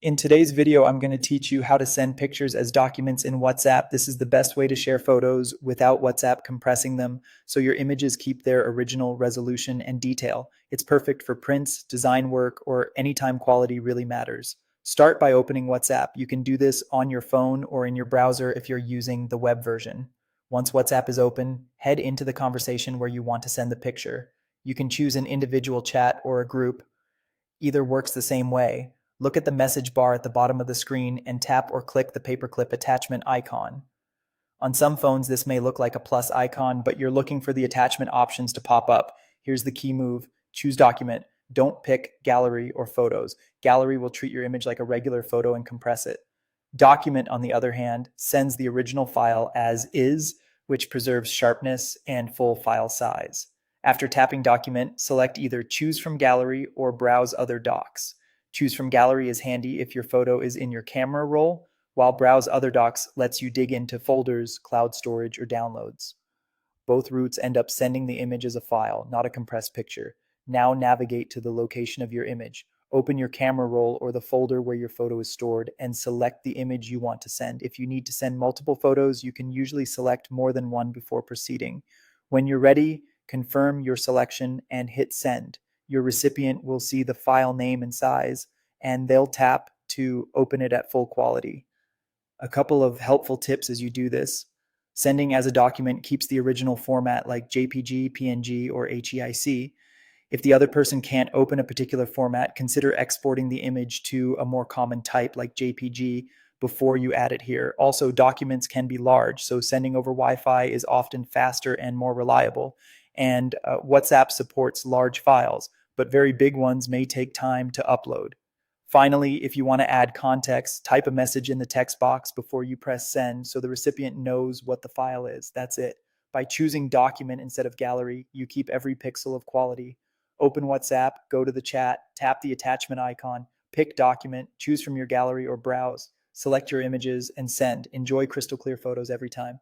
In today's video, I'm going to teach you how to send pictures as documents in WhatsApp. This is the best way to share photos without WhatsApp compressing them, so your images keep their original resolution and detail. It's perfect for prints, design work, or anytime quality really matters. Start by opening WhatsApp. You can do this on your phone or in your browser if you're using the web version. Once WhatsApp is open, head into the conversation where you want to send the picture. You can choose an individual chat or a group. Either works the same way. Look at the message bar at the bottom of the screen and tap or click the paperclip attachment icon. On some phones, this may look like a plus icon, but you're looking for the attachment options to pop up. Here's the key move. Choose document. Don't pick gallery or photos. Gallery will treat your image like a regular photo and compress it. Document, on the other hand, sends the original file as is, which preserves sharpness and full file size. After tapping Document, select either Choose from Gallery or Browse Other Docs. Choose from Gallery is handy if your photo is in your camera roll, while Browse Other Docs lets you dig into folders, cloud storage, or downloads. Both routes end up sending the image as a file, not a compressed picture. Now navigate to the location of your image. Open your camera roll or the folder where your photo is stored and select the image you want to send. If you need to send multiple photos, you can usually select more than one before proceeding. When you're ready, confirm your selection and hit send. Your recipient will see the file name and size, and they'll tap to open it at full quality. A couple of helpful tips as you do this. Sending as a document keeps the original format like JPG, PNG, or HEIC. If the other person can't open a particular format, consider exporting the image to a more common type like JPG before you add it here. Also, documents can be large, so sending over Wi-Fi is often faster and more reliable. And WhatsApp supports large files, but very big ones may take time to upload. Finally, if you want to add context, type a message in the text box before you press send so the recipient knows what the file is. That's it. By choosing document instead of gallery, you keep every pixel of quality. Open WhatsApp, go to the chat, tap the attachment icon, pick document, choose from your gallery or browse, select your images, and send. Enjoy crystal clear photos every time.